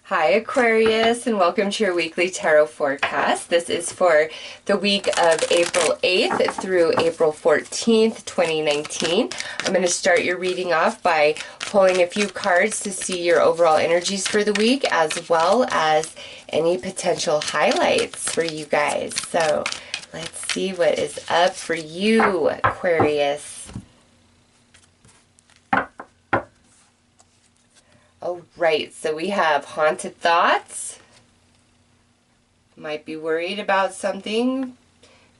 Hi Aquarius, and welcome to your weekly tarot forecast. This is for the week of April 8th through April 14th, 2019. I'm going to start your reading off by pulling a few cards to see your overall energies for the week, as well as any potential highlights for you guys. So let's see what is up for you, Aquarius. Oh, right. So we have haunted thoughts. Might be worried about something.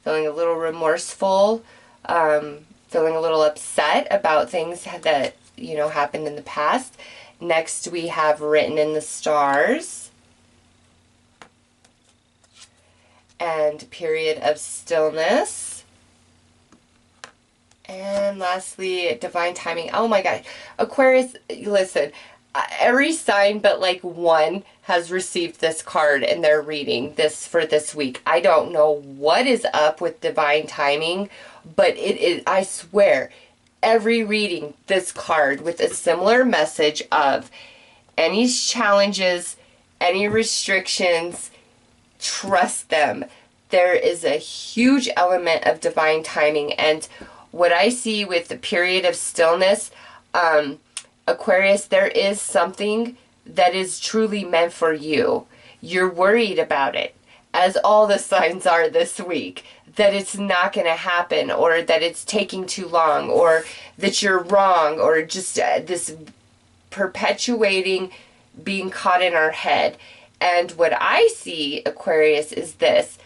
Feeling a little remorseful. Feeling a little upset about things that, happened in the past. Next, we have written in the stars. And period of stillness. And lastly, divine timing. Oh my God. Aquarius, listen. Every sign but like one has received this card in their reading this for this week. I don't know what is up with divine timing, but it is, I swear, every reading this card with a similar message of any challenges, any restrictions, trust them. There is a huge element of divine timing, and what I see with the period of stillness, Aquarius, there is something that is truly meant for you. You're worried about it, as all the signs are this week, that it's not going to happen, or that it's taking too long, or that you're wrong, or just this perpetuating being caught in our head. And what I see, Aquarius, is this.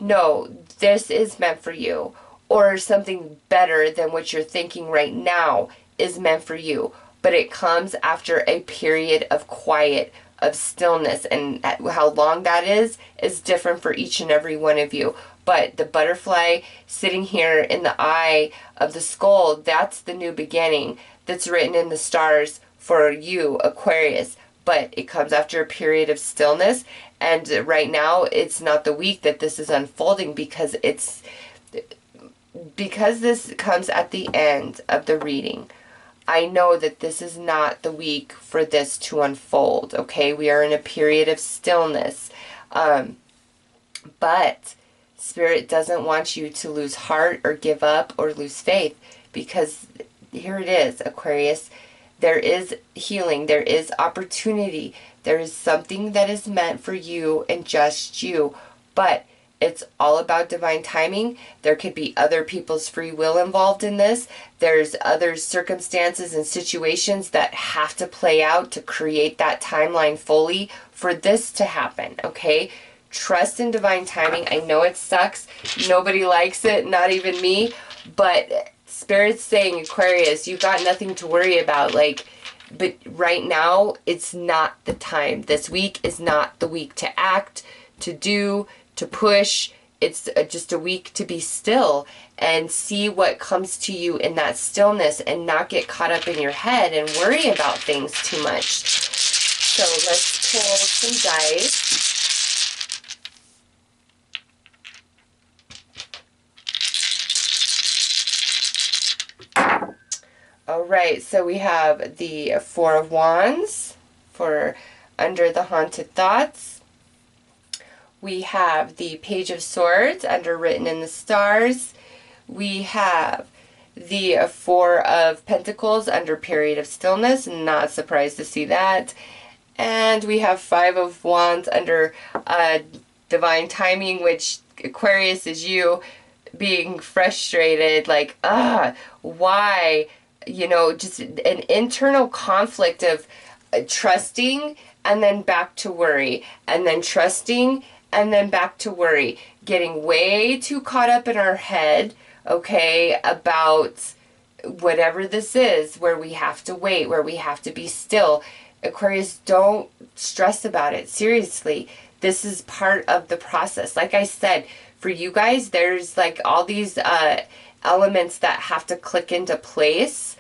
No, this is meant for you, or something better than what you're thinking right now is meant for you. But it comes after a period of quiet, of stillness. And how long that is different for each and every one of you. But the butterfly sitting here in the eye of the skull, that's the new beginning that's written in the stars for you, Aquarius. But it comes after a period of stillness. And right now, it's not the week that this is unfolding, because this comes at the end of the reading. I know that this is not the week for this to unfold, okay? We are in a period of stillness. But Spirit doesn't want you to lose heart or give up or lose faith, because here it is, Aquarius. There is healing. There is opportunity. There is something that is meant for you and just you. But it's all about divine timing. There could be other people's free will involved in this. There's other circumstances and situations that have to play out to create that timeline fully for this to happen, okay? Trust in divine timing. I know it sucks. Nobody likes it, not even me. But Spirit's saying, Aquarius, you got nothing to worry about. But right now, it's not the time. This week is not the week to act, to do, to push. It's just a week to be still and see what comes to you in that stillness, and not get caught up in your head and worry about things too much. So let's pull some dice. All right, so we have the Four of Wands for under the haunted thoughts. We have the Page of Swords under written in the stars. We have the Four of Pentacles under period of stillness. Not surprised to see that. And we have Five of Wands under divine timing, which, Aquarius, is you being frustrated, like, why? Just an internal conflict of trusting and then back to worry, and then trusting and then back to worry, getting way too caught up in our head, okay, about whatever this is, where we have to wait, where we have to be still. Aquarius, don't stress about it. Seriously, this is part of the process. Like I said, for you guys, there's like all these elements that have to click into place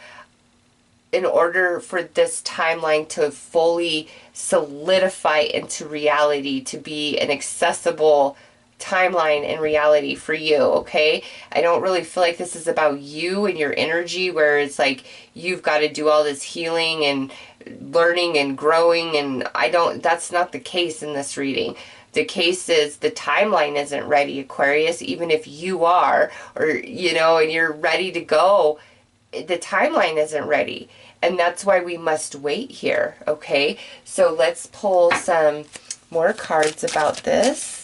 in order for this timeline to fully solidify into reality, to be an accessible timeline and reality for you, okay? I don't really feel like this is about you and your energy, where it's like you've got to do all this healing and learning and growing, and that's not the case in this reading. The case is the timeline isn't ready, Aquarius. Even if you are, or and you're ready to go, the timeline isn't ready. And that's why we must wait here, okay? So let's pull some more cards about this.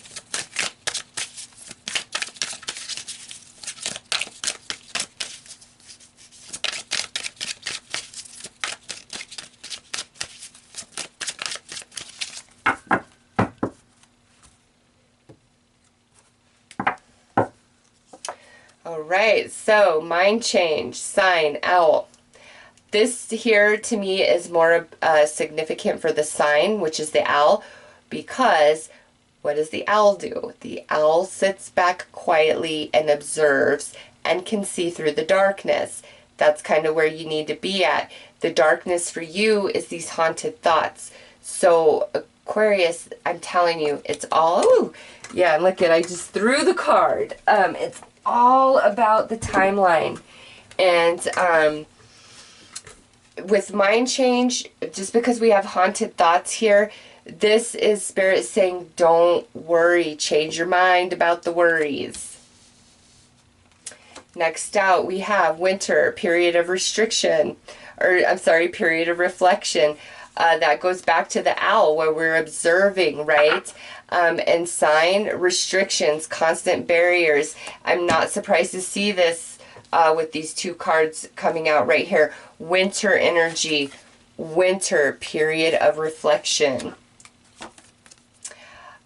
All right, so mind change, sign, owl. This here to me is more significant for the sign, which is the owl, because what does the owl do? The owl sits back quietly and observes and can see through the darkness. That's kind of where you need to be at. The darkness for you is these haunted thoughts. So Aquarius, I'm telling you, it's all, ooh, yeah, look at, I just threw the card. It's all about the timeline. And with mind change, just because we have haunted thoughts here, this is Spirit saying, don't worry, change your mind about the worries. Next out, we have winter, period of restriction, or I'm sorry, period of reflection. That goes back to the owl where we're observing, right? And sign, restrictions, constant barriers. I'm not surprised to see this with these two cards coming out right here. Winter energy, winter, period of reflection.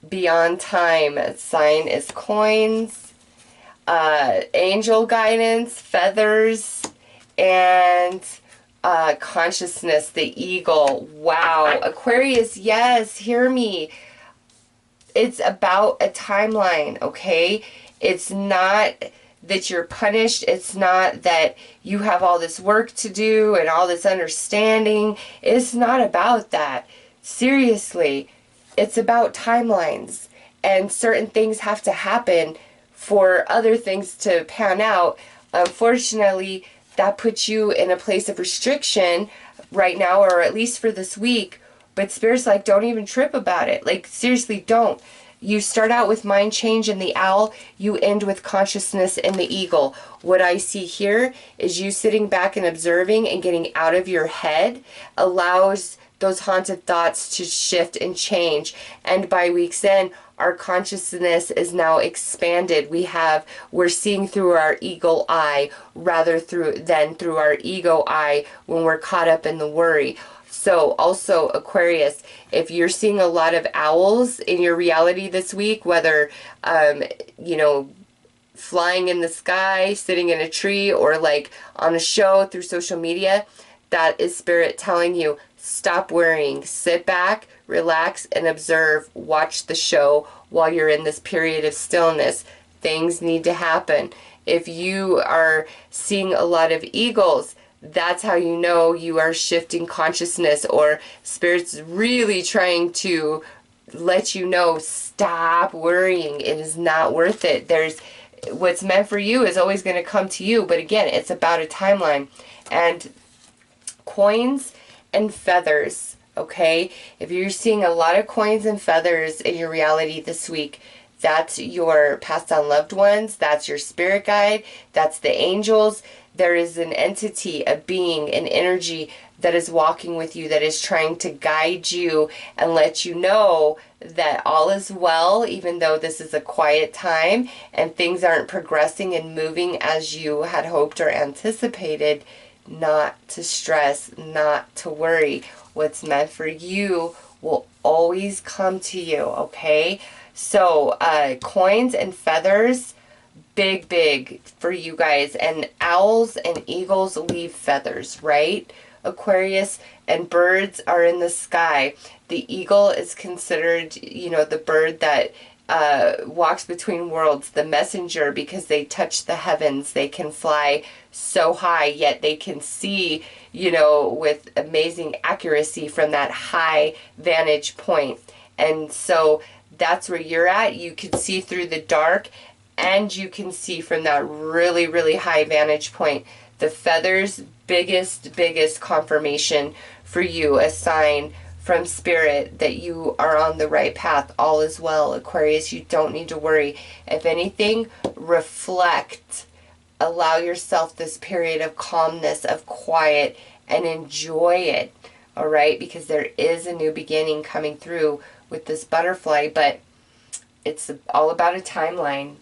Beyond time, sign is coins, angel guidance, feathers, and consciousness, the eagle. Wow. Aquarius, yes, hear me. It's about a timeline, okay? It's not that you're punished. It's not that you have all this work to do and all this understanding. It's not about that. Seriously, it's about timelines. And certain things have to happen for other things to pan out. Unfortunately, that puts you in a place of restriction right now, or at least for this week. But Spirit's like, don't even trip about it. Like, seriously, don't. You start out with mind change and the owl. You end with consciousness and the eagle. What I see here is you sitting back and observing and getting out of your head allows those haunted thoughts to shift and change. And by week's end, our consciousness is now expanded. We're seeing through our eagle eye rather than through our ego eye when we're caught up in the worry. So also Aquarius, if you're seeing a lot of owls in your reality this week, whether, flying in the sky, sitting in a tree, or like on a show through social media, that is Spirit telling you, stop worrying, sit back, relax, and observe. Watch the show while you're in this period of stillness. Things need to happen. If you are seeing a lot of eagles, that's how you know you are shifting consciousness, or Spirit's really trying to let you know, stop worrying. It is not worth it. What's meant for you is always going to come to you. But again, it's about a timeline. And coins and feathers, okay? If you're seeing a lot of coins and feathers in your reality this week, that's your passed on loved ones, that's your spirit guide, that's the angels. There is an entity, a being, an energy that is walking with you, that is trying to guide you and let you know that all is well, even though this is a quiet time and things aren't progressing and moving as you had hoped or anticipated. Not to stress, not to worry. What's meant for you will always come to you, okay? So, coins and feathers, big for you guys. And owls and eagles leave feathers, right, Aquarius? And birds are in the sky. The eagle is considered, the bird that walks between worlds, the messenger, because they touch the heavens. They can fly so high, yet they can see, with amazing accuracy from that high vantage point. And so that's where you're at. You can see through the dark, and you can see from that really high vantage point. The feathers, biggest confirmation for you, a sign from Spirit that you are on the right path. All is well, Aquarius. You don't need to worry. If anything, reflect. Allow yourself this period of calmness, of quiet, and enjoy it. All right? Because there is a new beginning coming through with this butterfly, but it's all about a timeline.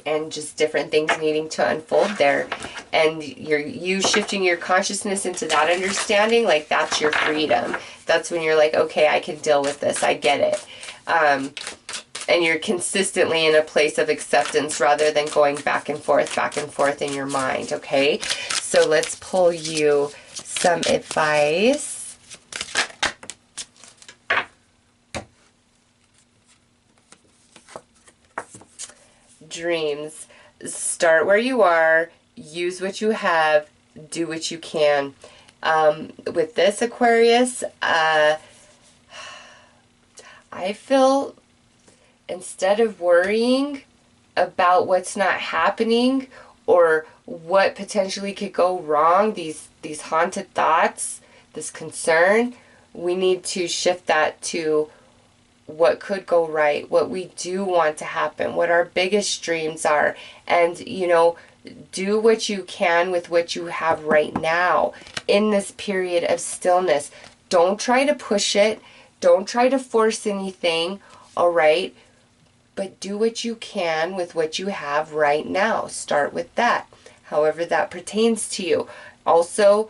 And just different things needing to unfold there, and you shifting your consciousness into that understanding, like that's your freedom. That's when you're like, okay, I can deal with this, I get it. And you're consistently in a place of acceptance rather than going back and forth in your mind. Okay, so let's pull you some advice. Dreams. Start where you are, use what you have, do what you can. With this, Aquarius, I feel instead of worrying about what's not happening or what potentially could go wrong, these haunted thoughts, this concern, we need to shift that to what could go right, what we do want to happen, what our biggest dreams are, and, you know, do what you can with what you have right now in this period of stillness. Don't try to push it. Don't try to force anything, all right? But do what you can with what you have right now. Start with that, however that pertains to you. Also,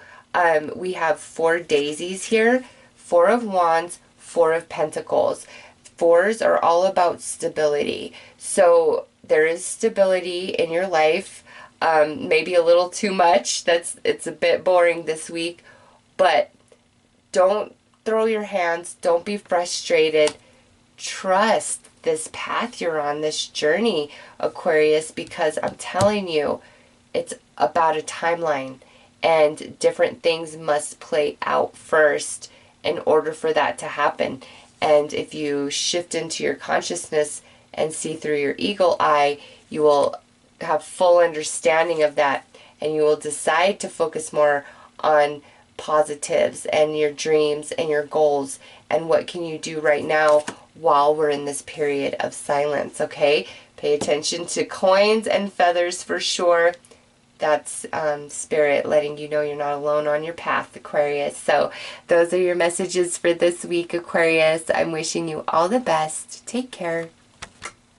we have 4 daisies here, 4 of Wands, 4 of Pentacles. 4s are all about stability. So there is stability in your life. Maybe a little too much. It's a bit boring this week. But don't throw your hands. Don't be frustrated. Trust this path you're on, this journey, Aquarius, because I'm telling you, it's about a timeline. And different things must play out first in order for that to happen. And if you shift into your consciousness and see through your eagle eye, you will have full understanding of that. And you will decide to focus more on positives and your dreams and your goals. And what can you do right now while we're in this period of silence, okay? Pay attention to coins and feathers for sure. That's Spirit letting you know you're not alone on your path, Aquarius. So those are your messages for this week, Aquarius. I'm wishing you all the best. Take care.